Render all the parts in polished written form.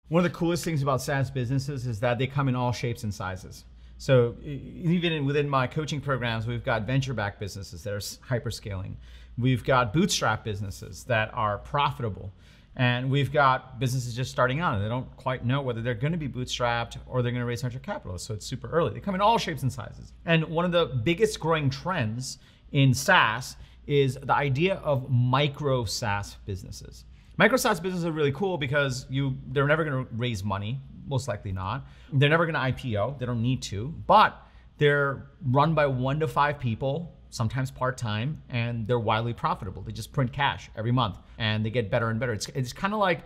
One of the coolest things about SaaS businesses is that they come in all shapes and sizes. So even within my coaching programs, we've got venture-backed businesses that are hyperscaling. We've got bootstrap businesses that are profitable. And we've got businesses just starting out and they don't quite know whether they're going to be bootstrapped or they're going to raise venture capital. So it's super early. They come in all shapes and sizes. And one of the biggest growing trends in SaaS is the idea of micro SaaS businesses. Micro SaaS businesses are really cool because they're never going to raise money, most likely not. They're never going to IPO, they don't need to, but they're run by 1 to 5 people, sometimes part-time, and they're wildly profitable. They just print cash every month and they get better and better. It's kind of like,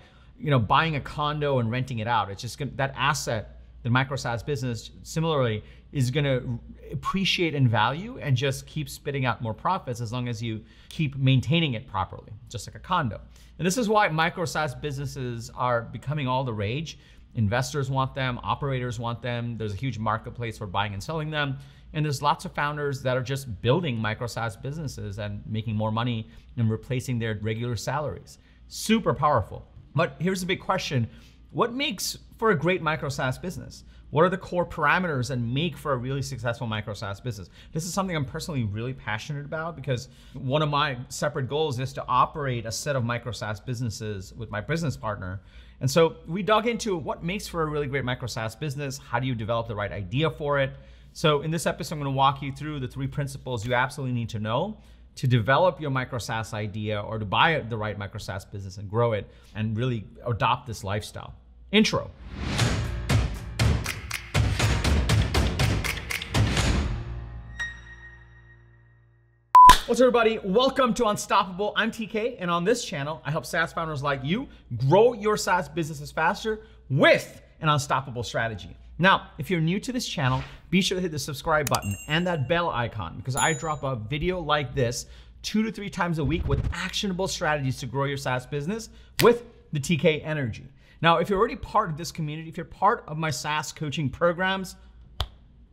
buying a condo and renting it out. It's just that asset, the micro SaaS business, similarly, is going to appreciate in value and just keep spitting out more profits as long as you keep maintaining it properly, just like a condo. And this is why micro SaaS businesses are becoming all the rage. Investors want them, operators want them. There's a huge marketplace for buying and selling them. And there's lots of founders that are just building micro SaaS businesses and making more money and replacing their regular salaries. Super powerful. But here's the big question. What makes for a great micro SaaS business? What are the core parameters that make for a really successful micro SaaS business? This is something I'm personally really passionate about because one of my separate goals is to operate a set of micro SaaS businesses with my business partner. And so we dug into what makes for a really great micro SaaS business. How do you develop the right idea for it? So in this episode, I'm going to walk you through the 3 principles you absolutely need to know to develop your micro SaaS idea or to buy the right micro SaaS business and grow it and really adopt this lifestyle. Intro. What's up, everybody? Welcome to Unstoppable. I'm TK, and on this channel, I help SaaS founders like you grow your SaaS businesses faster with an unstoppable strategy. Now, if you're new to this channel, be sure to hit the subscribe button and that bell icon because I drop a video like this 2 to 3 times a week with actionable strategies to grow your SaaS business with the TK energy. Now, if you're already part of this community, if you're part of my SaaS coaching programs,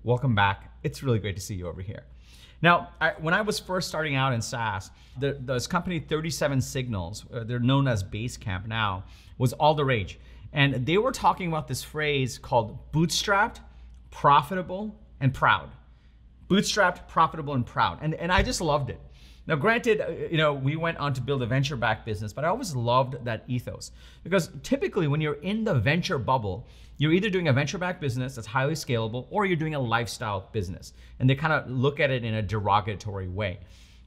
welcome back. It's really great to see you over here. Now, when I was first starting out in SaaS, this company 37 Signals, they're known as Basecamp now, was all the rage. And they were talking about this phrase called bootstrapped, profitable, and proud. Bootstrapped, profitable, and proud. And I just loved it. Now, granted, we went on to build a venture-backed business, but I always loved that ethos because typically when you're in the venture bubble, you're either doing a venture-backed business that's highly scalable or you're doing a lifestyle business. And they kind of look at it in a derogatory way.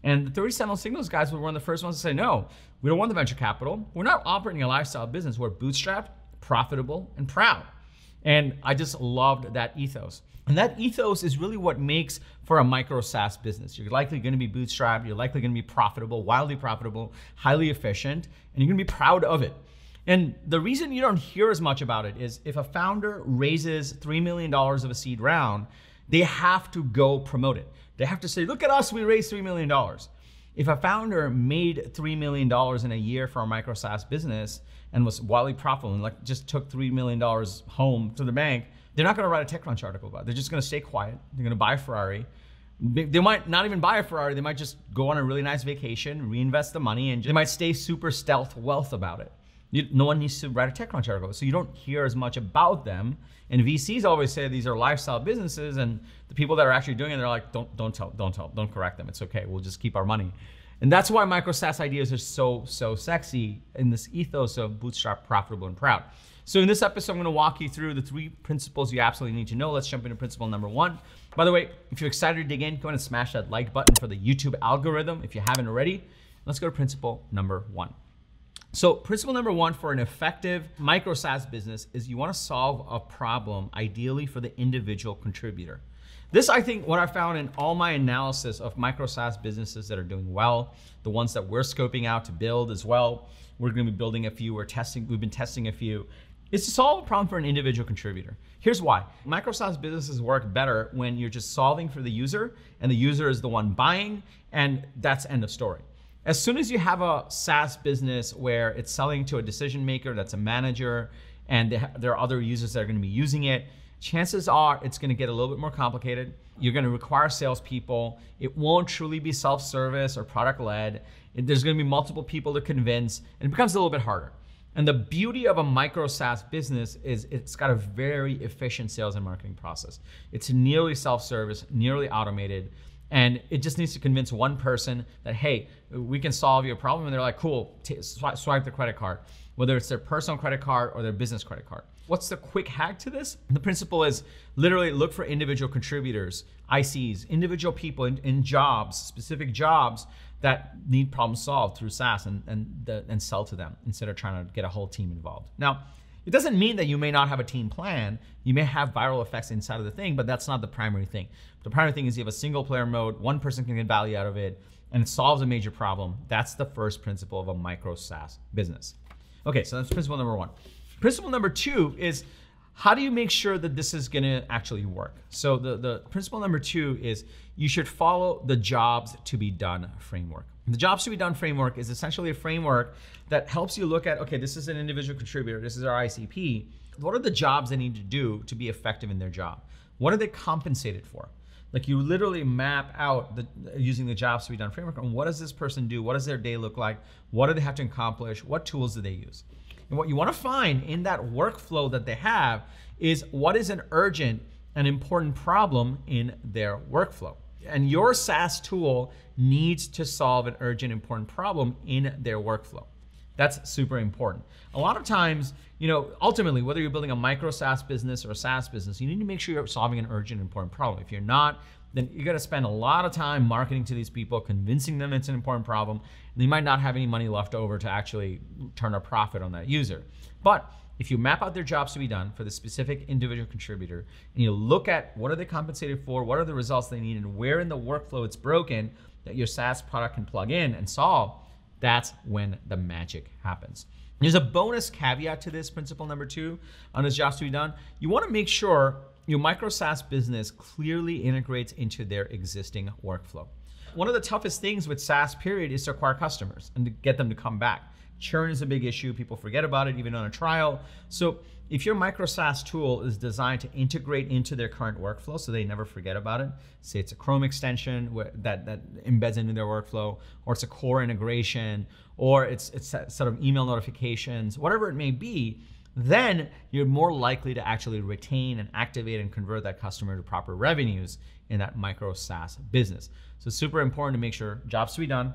And the 37 Signals guys were one of the first ones to say, no, we don't want the venture capital. We're not operating a lifestyle business. We're bootstrapped, profitable, and proud. And I just loved that ethos. And that ethos is really what makes for a micro SaaS business. You're likely going to be bootstrapped. You're likely going to be profitable, wildly profitable, highly efficient, and you're going to be proud of it. And the reason you don't hear as much about it is if a founder raises $3 million of a seed round, they have to go promote it. They have to say, look at us, we raised $3 million. If a founder made $3 million in a year for a micro SaaS business and was wildly profitable and just took $3 million home to the bank, they're not going to write a TechCrunch article about it. They're just going to stay quiet. They're going to buy a Ferrari. They might not even buy a Ferrari. They might just go on a really nice vacation, reinvest the money, and they might stay super stealth wealth about it. No one needs to write a TechCrunch article, so you don't hear as much about them. And VCs always say these are lifestyle businesses, and the people that are actually doing it, they're like, don't tell, don't correct them. It's okay. We'll just keep our money. And that's why micro SaaS ideas are so sexy in this ethos of bootstrap, profitable, and proud. So in this episode, I'm going to walk you through the 3 principles you absolutely need to know. Let's jump into principle number 1. By the way, if you're excited to dig in, go ahead and smash that like button for the YouTube algorithm if you haven't already. Let's go to principle number 1. So principle number 1 for an effective micro SaaS business is you want to solve a problem ideally for the individual contributor. This, I think, what I found in all my analysis of micro SaaS businesses that are doing well, the ones that we're scoping out to build as well, we're going to be building a few, we've been testing a few, is to solve a problem for an individual contributor. Here's why. Micro SaaS businesses work better when you're just solving for the user and the user is the one buying, and that's end of story. As soon as you have a SaaS business where it's selling to a decision maker that's a manager and there are other users that are going to be using it, chances are it's going to get a little bit more complicated. You're going to require salespeople. It won't truly be self-service or product-led. There's going to be multiple people to convince, and it becomes a little bit harder. And the beauty of a micro SaaS business is it's got a very efficient sales and marketing process. It's nearly self-service, nearly automated, and it just needs to convince one person that, hey, we can solve your problem. And they're like, cool, swipe the credit card, whether it's their personal credit card or their business credit card. What's the quick hack to this? The principle is literally look for individual contributors, ICs, individual people in jobs, specific jobs that need problem solved through SaaS and sell to them instead of trying to get a whole team involved. Now, it doesn't mean that you may not have a team plan. You may have viral effects inside of the thing, but that's not the primary thing. The primary thing is you have a single player mode, one person can get value out of it, and it solves a major problem. That's the first principle of a micro SaaS business. Okay, so that's principle number one. Principle number two is how do you make sure that this is gonna actually work? So the principle number two is you should follow the jobs to be done framework. The jobs to be done framework is essentially a framework that helps you look at, okay, this is an individual contributor, this is our ICP. What are the jobs they need to do to be effective in their job? What are they compensated for? Like you literally map out using the jobs to be done framework on what does this person do? What does their day look like? What do they have to accomplish? What tools do they use? And what you want to find in that workflow that they have is what is an urgent and important problem in their workflow. And your SaaS tool needs to solve an urgent, important problem in their workflow. That's super important. A lot of times, ultimately, whether you're building a micro SaaS business or a SaaS business, you need to make sure you're solving an urgent, important problem. If you're not, then you got to spend a lot of time marketing to these people, convincing them it's an important problem, and you might not have any money left over to actually turn a profit on that user. But if you map out their jobs to be done for the specific individual contributor, and you look at what are they compensated for, what are the results they need, and where in the workflow it's broken that your SaaS product can plug in and solve, that's when the magic happens. There's a bonus caveat to this principle number two on this jobs to be done. You want to make sure your micro SaaS business clearly integrates into their existing workflow. One of the toughest things with SaaS period is to acquire customers and to get them to come back. Churn is a big issue. People forget about it even on a trial. So if your micro SaaS tool is designed to integrate into their current workflow so they never forget about it, say it's a Chrome extension that embeds into their workflow, or it's a core integration, or it's sort of email notifications, whatever it may be, then you're more likely to actually retain and activate and convert that customer to proper revenues in that micro SaaS business. So it's super important to make sure jobs to be done.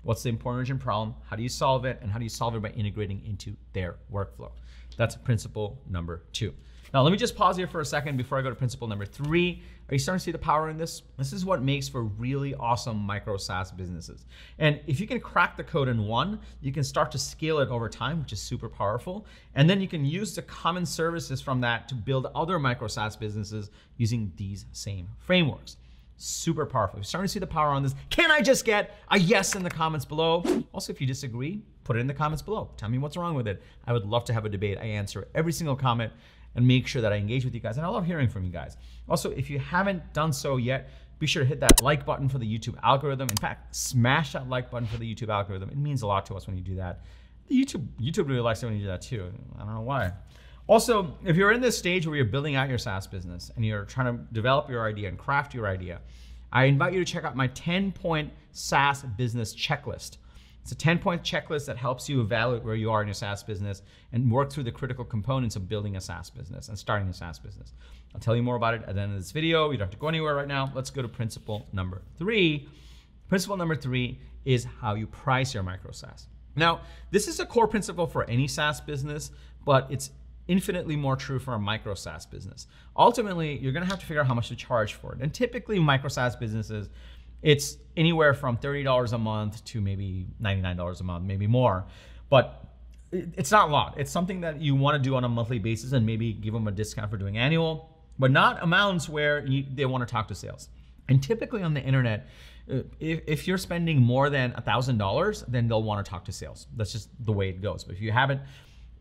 What's the important urgent problem? How do you solve it? And how do you solve it by integrating into their workflow? That's principle number two. Now, let me just pause here for a second before I go to principle number three. Are you starting to see the power in this? This is what makes for really awesome micro SaaS businesses. And if you can crack the code in one, you can start to scale it over time, which is super powerful. And then you can use the common services from that to build other micro SaaS businesses using these same frameworks. Super powerful. You're starting to see the power on this. Can I just get a yes in the comments below? Also, if you disagree, put it in the comments below. Tell me what's wrong with it. I would love to have a debate. I answer every single comment and make sure that I engage with you guys. And I love hearing from you guys. Also, if you haven't done so yet, be sure to hit that like button for the YouTube algorithm. In fact, smash that like button for the YouTube algorithm. It means a lot to us when you do that. The YouTube really likes it when you do that too. I don't know why. Also, if you're in this stage where you're building out your SaaS business and you're trying to develop your idea and craft your idea, I invite you to check out my 10-point SaaS business checklist. It's a 10-point checklist that helps you evaluate where you are in your SaaS business and work through the critical components of building a SaaS business and starting a SaaS business. I'll tell you more about it at the end of this video. You don't have to go anywhere right now. Let's go to principle number three. Principle number three is how you price your micro SaaS. Now, this is a core principle for any SaaS business, but it's infinitely more true for a micro SaaS business. Ultimately, you're gonna have to figure out how much to charge for it. And typically micro SaaS businesses, it's anywhere from $30 a month to maybe $99 a month, maybe more. But it's not a lot. It's something that you wanna do on a monthly basis and maybe give them a discount for doing annual, but not amounts where they wanna talk to sales. And typically on the internet, if you're spending more than $1,000, then they'll wanna talk to sales. That's just the way it goes. But if you haven't,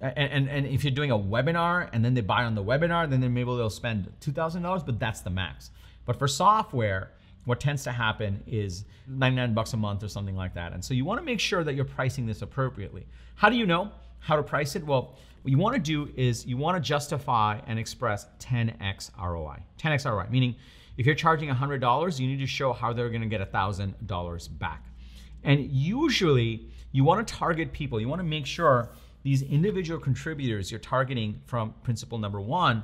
and if you're doing a webinar and then they buy on the webinar, then maybe they'll spend $2,000, but that's the max. But for software, what tends to happen is 99 bucks a month or something like that. And so you want to make sure that you're pricing this appropriately. How do you know how to price it? Well, what you want to do is you want to justify and express 10x ROI. 10x ROI, meaning if you're charging $100, you need to show how they're going to get $1,000 back. And usually you want to target people. You want to make sure these individual contributors you're targeting from principle number 1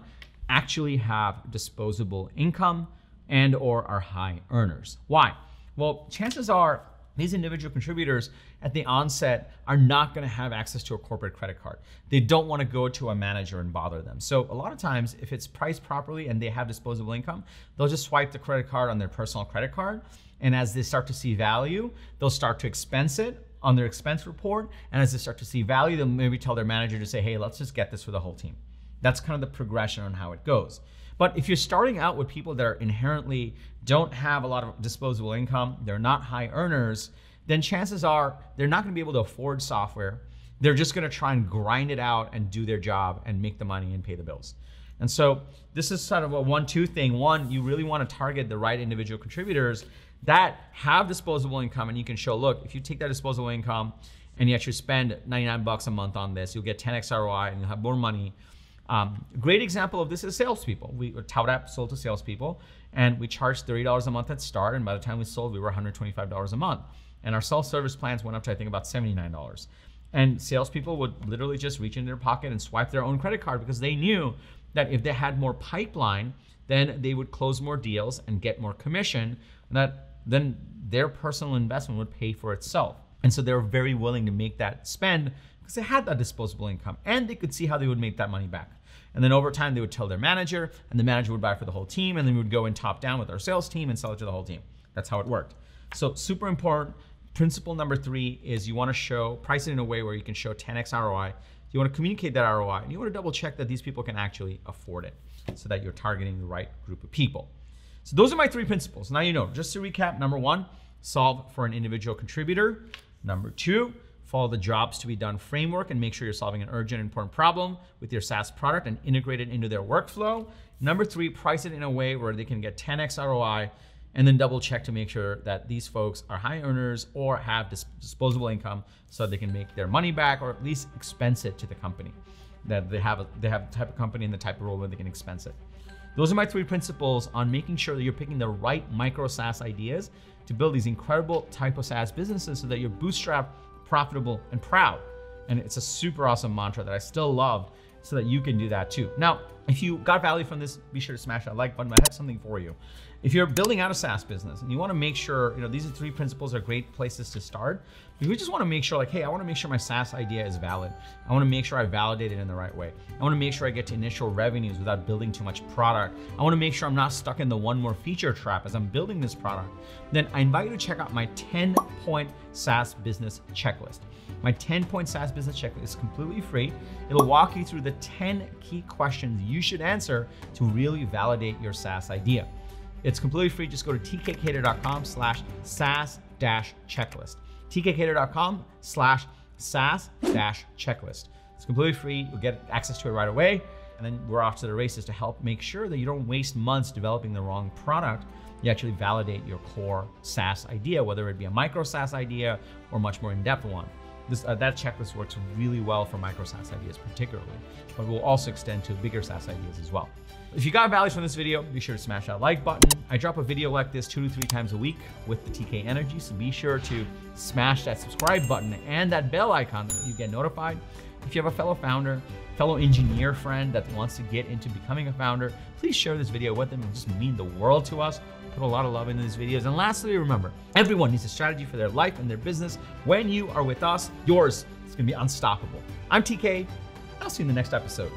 actually have disposable income and or are high earners. Why? Well, chances are these individual contributors at the onset are not going to have access to a corporate credit card. They don't want to go to a manager and bother them. So a lot of times, if it's priced properly and they have disposable income, they'll just swipe the credit card on their personal credit card. And as they start to see value, they'll start to expense it on their expense report. And as they start to see value, they'll maybe tell their manager to say, hey, let's just get this for the whole team. That's kind of the progression on how it goes. But if you're starting out with people that are inherently don't have a lot of disposable income, they're not high earners, then chances are they're not going to be able to afford software. They're just going to try and grind it out and do their job and make the money and pay the bills. And so this is sort of a 1-2 thing. One, you really want to target the right individual contributors that have disposable income, and you can show, look, if you take that disposable income and you actually spend $99 a month on this, you'll get 10x ROI and you'll have more money. Great example of this is salespeople. ToutApp sold to salespeople, and we charged $30 a month at start, and by the time we sold, we were $125 a month. And our self-service plans went up to, I think, about $79. And salespeople would literally just reach in their pocket and swipe their own credit card because they knew that if they had more pipeline, then they would close more deals and get more commission, and that then their personal investment would pay for itself. And so they were very willing to make that spend because they had that disposable income and they could see how they would make that money back. And then over time, they would tell their manager, and the manager would buy for the whole team, and then we would go and top down with our sales team and sell it to the whole team. That's how it worked. So super important. Principle number 3 is you want to show, price it in a way where you can show 10x ROI. You want to communicate that ROI, and you want to double check that these people can actually afford it so that you're targeting the right group of people. So those are my 3 principles. Now you know, just to recap, number 1, solve for an individual contributor. Number 2, follow the jobs to be done framework and make sure you're solving an urgent, important problem with your SaaS product and integrate it into their workflow. Number 3, price it in a way where they can get 10x ROI, and then double check to make sure that these folks are high earners or have disposable income so they can make their money back or at least expense it to the company. That they have the type of company and the type of role where they can expense it. Those are my 3 principles on making sure that you're picking the right micro SaaS ideas to build these incredible type of SaaS businesses so that you're bootstrapped, profitable, and proud. And it's a super awesome mantra that I still love so that you can do that too. Now, if you got value from this, be sure to smash that like button. I have something for you. If you're building out a SaaS business and you want to make sure, these 3 principles are great places to start. If you just want to make sure, hey, I want to make sure my SaaS idea is valid. I want to make sure I validate it in the right way. I want to make sure I get to initial revenues without building too much product. I want to make sure I'm not stuck in the one more feature trap as I'm building this product. Then I invite you to check out my 10-point SaaS business checklist. My 10-point SaaS business checklist is completely free. It'll walk you through the 10 key questions you should answer to really validate your SaaS idea. It's completely free. Just go to tkcater.com/SaaS-checklist. tkcater.com/SaaS-checklist. It's completely free. You'll get access to it right away. And then we're off to the races to help make sure that you don't waste months developing the wrong product. You actually validate your core SaaS idea, whether it be a micro SaaS idea or much more in-depth one. That checklist works really well for micro SaaS ideas particularly, but will also extend to bigger SaaS ideas as well. If you got value from this video, be sure to smash that like button. I drop a video like this 2 to 3 times a week with the TK Energy, so be sure to smash that subscribe button and that bell icon so you get notified. If you have a fellow founder, fellow engineer friend that wants to get into becoming a founder, please share this video with them. It just means the world to us. Put a lot of love into these videos. And lastly, remember, everyone needs a strategy for their life and their business. When you are with us, yours is gonna be unstoppable. I'm TK, I'll see you in the next episode.